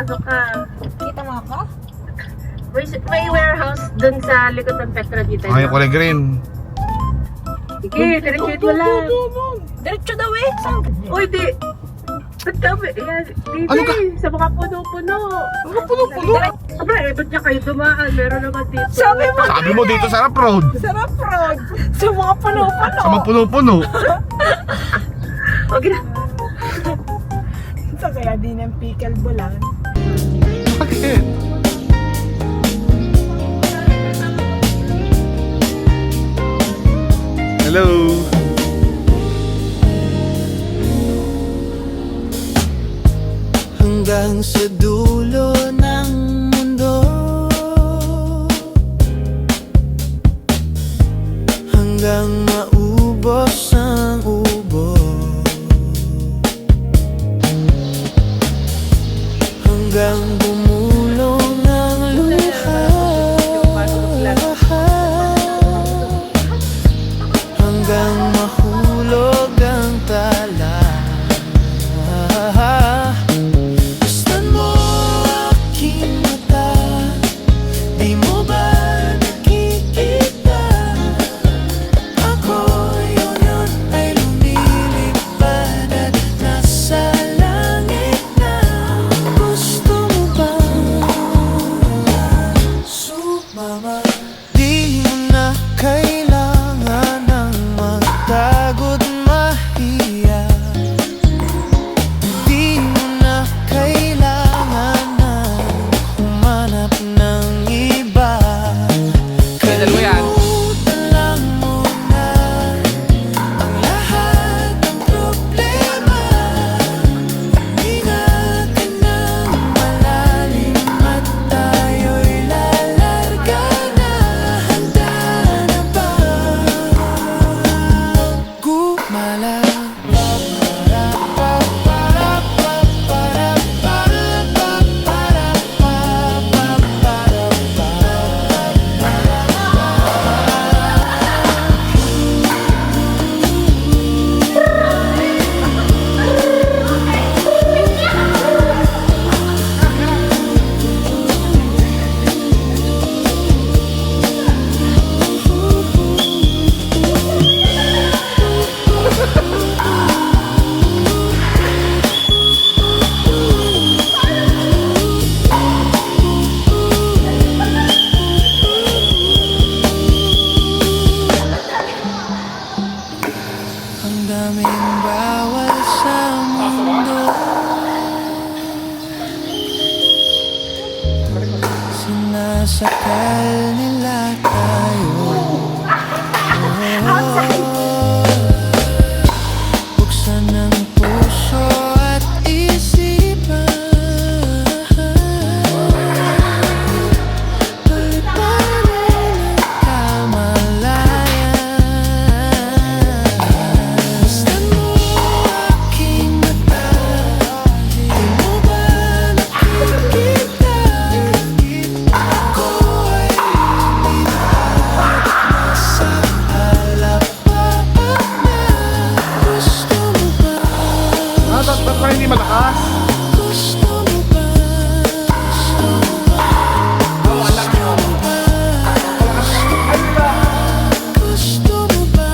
Pasok ka. Kita mo ako? May warehouse dun sa likod ng Petra dito. Ay, kulay green. Sige, diretsuhin mo lang. Diretso daw eh. Saan? Uy, di. Ba't kami? Yan, dito Ano ka? sa mga puno-puno. Ano puno-puno? Abra, ba't niya kayo dumaan? Meron naman dito. Sabi mo, Sabi mo dito sa road. sarap road. Sa mga puno-puno. Sa mga puno-puno. Okay na. So kaya din ang pickle bulan. Bakit? Hello. Hanggang sa dulo ng mundo, hanggang maubos ang ubos, hanggang bumulong ang luha, hanggang mahulog ang tala. Gustuhan mo aking mata, di mo ba nakikita? Ako yun ay lumilipad at nasa langit na. Gusto mo ba sumama? Di mo na kailangan ng magtago't mahiya. Di mo na kailangan na humanap ng iba. Kalimutan lang muna ang lahat ng problema. Ingatan ng malalim at tayo'y lalarga na. Handa na ba gumala? Ang daming bawal sa mundo, sinasakal nila tayo. Buksan ang puso at isipan, paliparin ang kamalayan. Gustuhan mo aking mata, di mo ba nakikita? Ako ay lumilipad at nasa halapapan na. Gusto mo ba? Ba't pa hindi malakas? Gusto mo ba? Gusto mo ba? Gusto mo ba? Gusto mo ba? Gusto mo ba?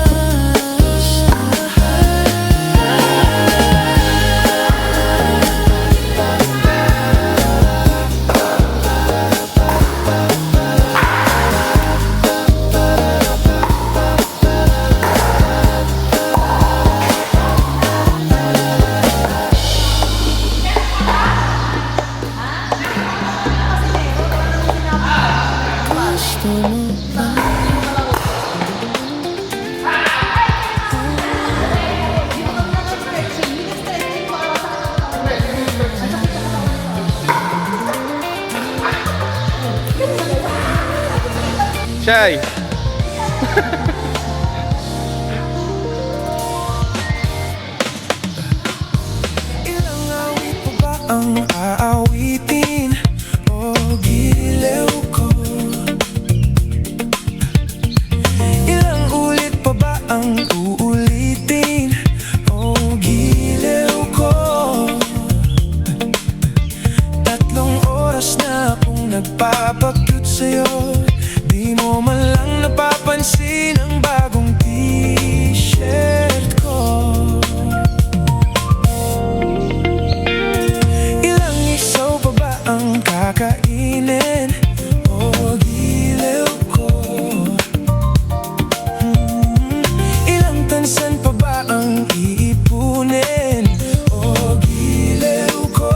Shy. Ilang awit pa ba ang aawitin? O gilew ko? Ilang ulit pa ba ang uulitin? O gilew ko? Tatlong cute sa'yo. Di mo man lang napapansin ang bagong t-shirt ko. Ilang isaw pa ba ang kakainin o giliw ko? Ilang tansan pa ba ang iipunin o giliw ko?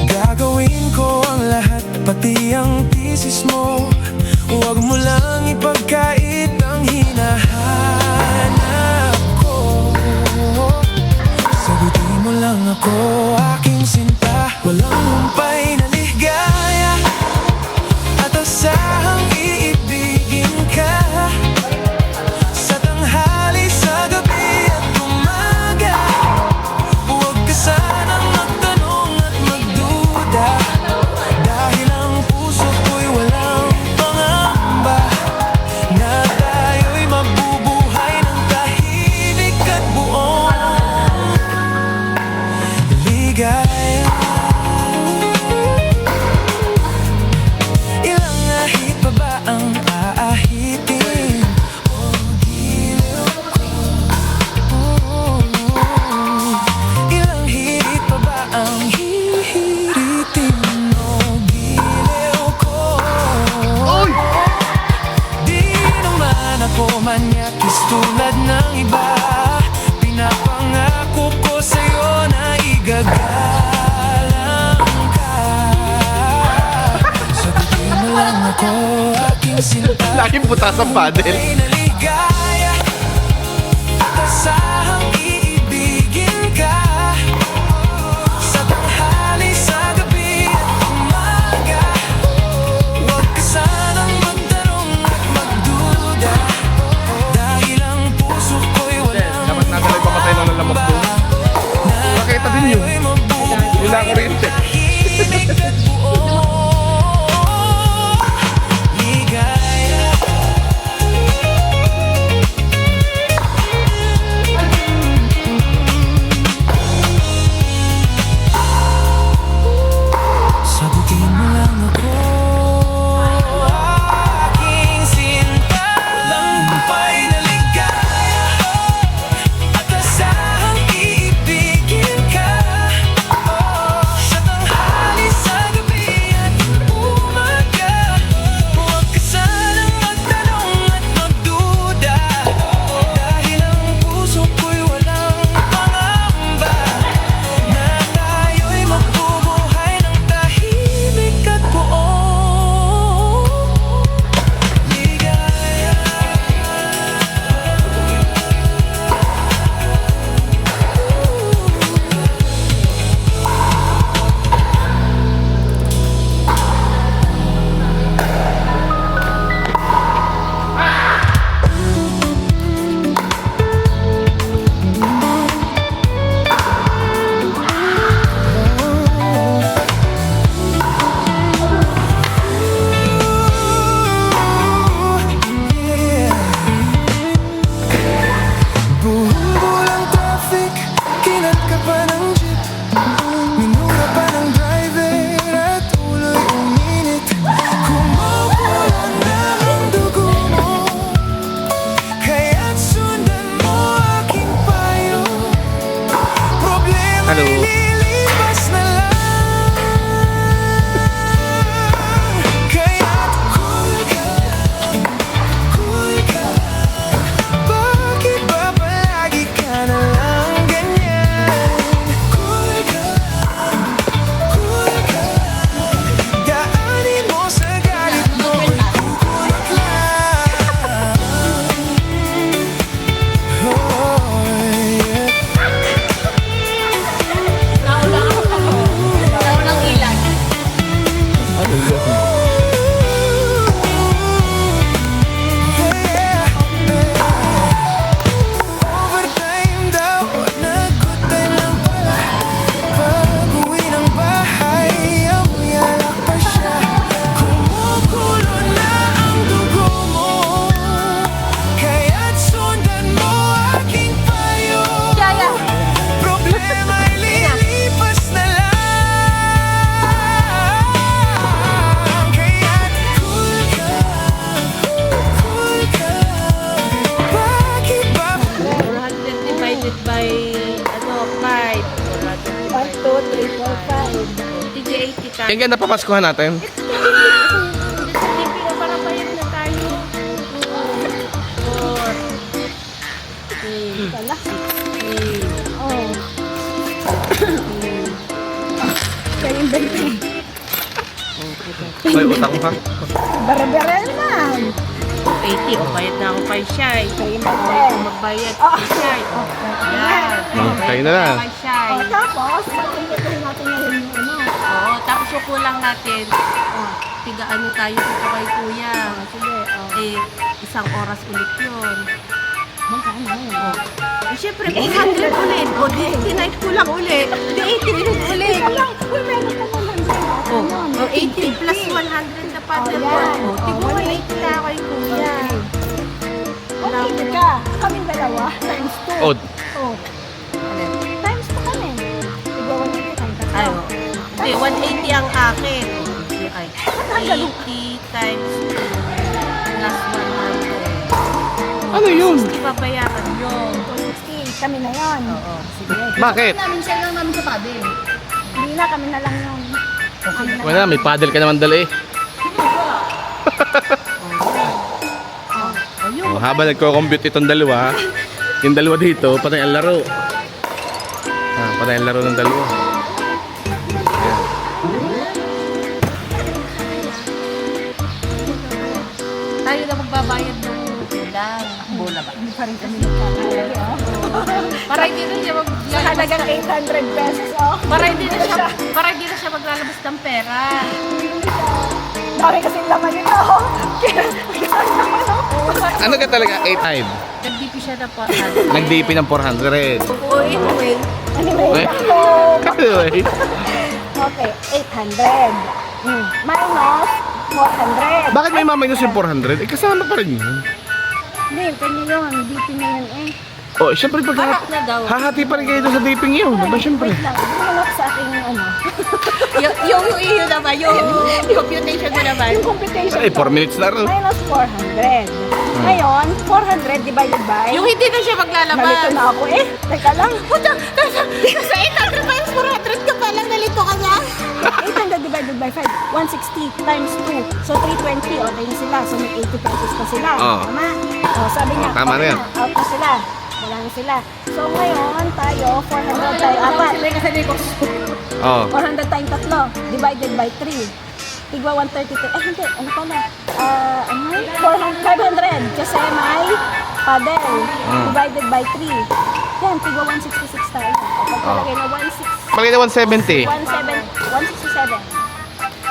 Gagawin ko ang lahat, pati ang thesis mo. Huwag mo lang ipagkait ang hinahanap ko. Sagutin mo lang ako, aking sinta. Walang humpay na ligaya at asahang iibigin ka. Sa tanghali, sa gabi at umaga, huwag ka sanang magtanong at magduda. Dahil ang puso ko'y walang pangamba na tayo'y mabubuhay ng tahimik at buong ligaya. Ilang ahit pa ba ang aahitin o giliw ko? Ilang hirit pa ba ang hihiritin o giliw ko? Oy! Di naman ako manyakis tulad ng iba. Pinapangako ko sa'yo na igagalang ka. Sagutin mo lang ako, aking sinta. Laging butas ang paddle. Ay naligaya at asahang iibigin ka. Sa tanghali, sa gabi at umaga, huwag ka sanang magtanong at magduda. Dahil ang puso ko'y walang Dapat natin ay pamatay ng lalamok doon. Nakita din yun. Yun lang rin siya. tahimik at buong ligaya. Ay, ganda pamaskuhan natin. Para bayad na tayo. Wala. Oh. Kaya yung balik. May utang ka. Bara-bara naman. 80, o bayad na ako kay Shai. Kaya yung O, balik. magbayad kay Shai. O, yan. Kayo na lang. Kay Shai. Oh, tapos, pagkakatahin natin ngayon yung ano. Oo, tapos yung kulang natin. Tiga ano tayo dito kay Kuya. Sige, Eh, isang oras ulit yun. magkano ngayon? Eh, syempre, 400 ulit. O, di night kulang ulit. Di 80 ulit ulit. Uy, meron ka naman din. O, 80 plus 100 na pa. Oh, yan. O, tignan mo 80 na kay Kuya. Okay, ka. Kaming dalawa, times 2. Oh, Oh. Times 2 kami. Tigwa 180 times 2. Ay, o. Hindi, 180 ang akin. Ay, 80 times 2 plus 100. ano yun? Ipabayaran yun. 260, kami na yon. Oo, sige. Bakit? Namin siya lang namin sa paddle. Hindi na, kami na lang yun. Kami na Wala, may paddle ka naman dala eh. Oh, habang nagko-compute itong dalawa, yung dalawa dito, patay ang laro. Patay ang laro ng dalawa. Ayan. Tayo na magbabayad ng ulang. Bola ba? Hindi pa rin kami nagkakaya. Para hindi na siya Sa halagang 800 pesos, oh. para hindi na siya maglalabas ng pera. Dami kasing laman nito. Ano ka talaga? 8.5. Nag-DP siya na po. Nag-DP ng 400. O, anyway. Anyway, Anyway. okay, 800. Minus 400. Bakit may maminus yung 400? Eh, kasama pa rin yun. Hindi, kanya yun. DP na yun eh. Oh, syempre pag Harap na daw. hahati pa rin kayo doon sa dipping yun. Diba syempre? Wait lang. Humanap sa aking ano. yung iyo naman, yung computation mo naman. Yung computation Ay, ko. 4 minutes na rin. Minus 400. Ngayon, 400 divided by... Yung hindi na siya maglalabas. Nalito na ako eh. Teka lang. Sa 800 times 400 ka pa lang, nalito ka na. 800 divided by 5. 160 times 2. So, 320. Okay na sila. So, may 80 pesos pa sila. Oo. Tama? O, sabi niya. Tama na okay yan. Out na sila. Wala na sila. So, ngayon, tayo, 400 tayo apat. Oh. 400 tayong tatlo. Divided by 3. Tigwa 132. Eh, hindi. Ano pala? Ano yun? 500. Kasi may paddle. Divided by 3. Yan, tigwa 166 tayo. O, pagkalagay na 16. Pagkita na 170. 167.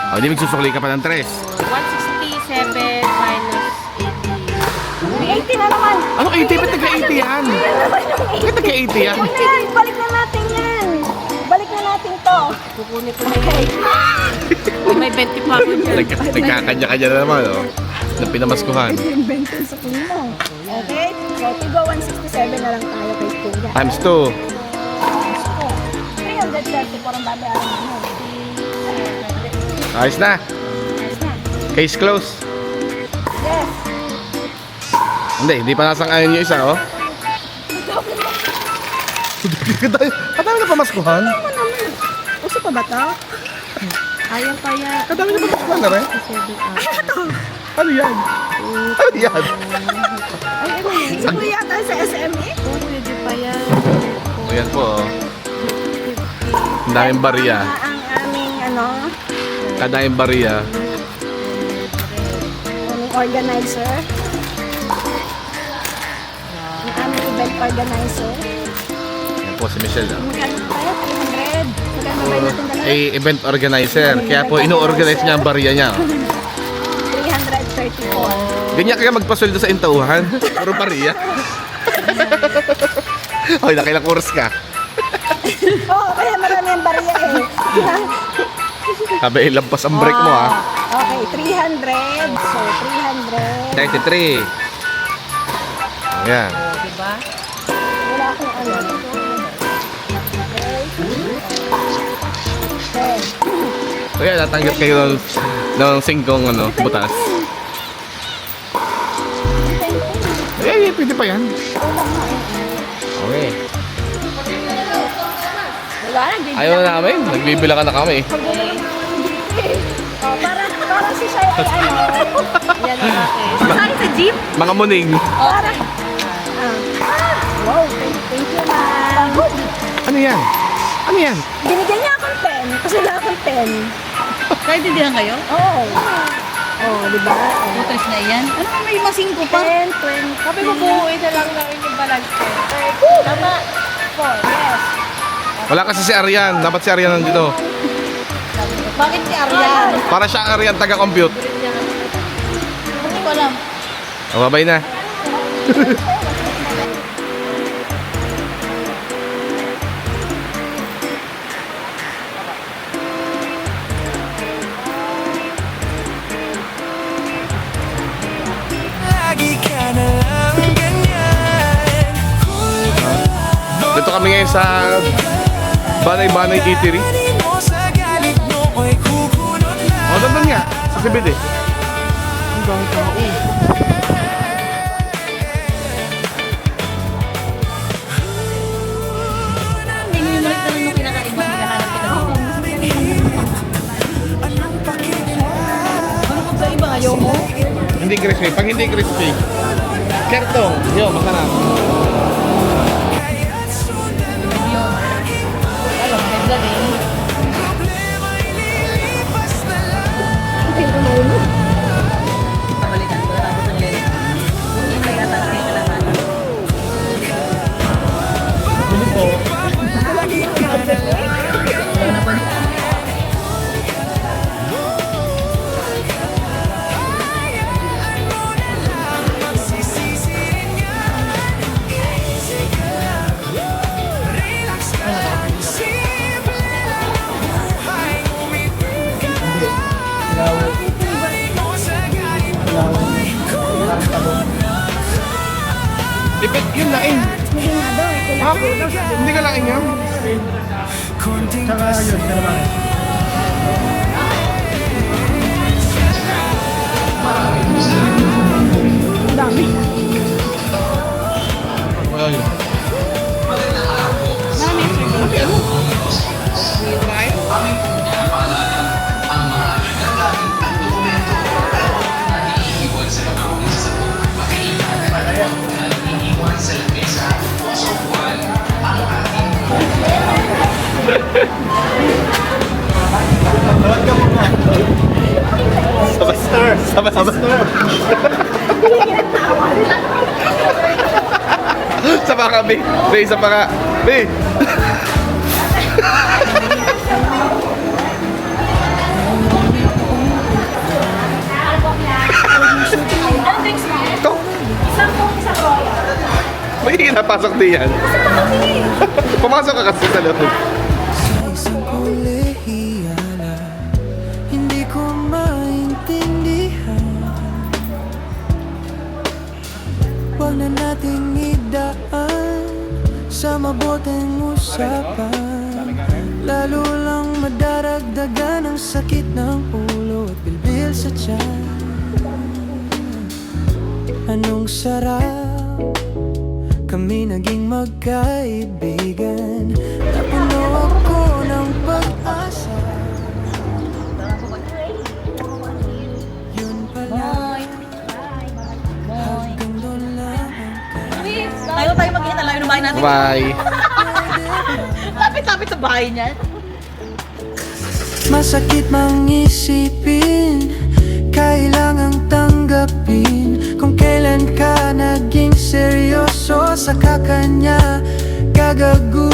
Oh, hindi magsusukli ka pa ng 3. 167 minus 80 na naman. Ano 80? Ba't nagka-80 yan? Ba't nagka-80 yan? Yan, balik na natin yan. Balik na natin to. kukunin ko na yun. May 20 pa ako dyan. Nagkakanya-kanya na naman, oh. Na pinamaskuhan. Yung 20 sa puno. Okay? So, tigwa 167 na lang tayo kay Kuya. Times 2. 334 ang babayaran mo. Ayos na. Ayos na. Case closed. Yes. Hindi pa nasang-ayon yung isa, oh. Kadami na pamaskuhan. Ano naman? Uso pa ba ito? Ayaw kaya. Kadami na pamaskuhan na rin. 7 Ano yan? Ano yan? Ay, ano yun? Sa kuya yata sa SME? pwede pa yan. Ayan po, oh. Ang daming bariya. Ang aming, ano, Kadaming bariya. aming organizer. Ang aming event organizer. Ayan po si Michelle, oh. Magkano tayo? 300. Magkano ba natin dalawa? Event organizer. Kaya po, ino-organize niya ang bariya niya, oh. 334. Ganyan kaya magpasweldo sa intauhan. Puro bariya. Hoy, nakilang course ka. Oo, kaya marami ang bariya eh. Sabi, lampas ang break mo, ha. Okay, 300. So, 300. 33. Ayan. Diba? Wala akong ano. Okay. So yan, natanggap kayo ng 5 ano, butas. Eh, pwede pa yan. Okay. Wala na, Ayaw na namin. Nagbibila ka na kami. Oh, para si Shai ay ano. Yan ang akin. Saan sa jeep? Mga muning. Para. Wow, thank you, ma'am. Ano yan? Ano yan? Binigyan niya akong pen kasi wala akong pen. Naintindihan kayo? Oo. Oh, di ba? Oh. Butres na yan. Ano may masingko pa? 10, 20. Sabi mo buuin na lang namin yung balance. Tama. 4, yes. Wala kasi si Arian. Dapat si Arian nandito. Bakit si Arian? Para siya Arian taga-compute. Hindi ko alam. O, babay na. Lagi ka na lang ganyan. Dito kami ngayon sa Banay-Banay Eatery. Kukunin mo sa galit mo ay kukunot lang. O, doon nga. Sa Sibid eh. Hindi mo ulit na nung kinakain mo. Hinahanap kita dito. Ano kung sa iba ayaw mo? Hindi crispy. Pag hindi crispy, kertong. Yo, masarap. Alam, ganda din. Pabalikan ko. Tapos ang lirik. Hindi may natatapin ka lang. Ipit yun laing. Ha? Hindi ka laing yan? Konting Wala yun. Sama ka, Be. Be, isa pa ka. Be. Ito. May pinapasok din yan. Pumasok ka kasi sa loob. sa isang kolehiyala, hindi ko maintindihan. Huwag na nating idaan sa mabuting usapan, lalo lang madaragdagan ang sakit ng ulo at bilbil sa tiyan. Anong sarap kami naging magkaibigan, napuno ako ng pag-asa. Yun pala, hanggang doon lang. Tayo magkikita lang yung bahay natin. Bye. Lapit-lapit sa bahay niyan. Masakit mang isipin, kailangang tanggapin. Kung kailan ka naging seryoso sa kakanya, gagaguhin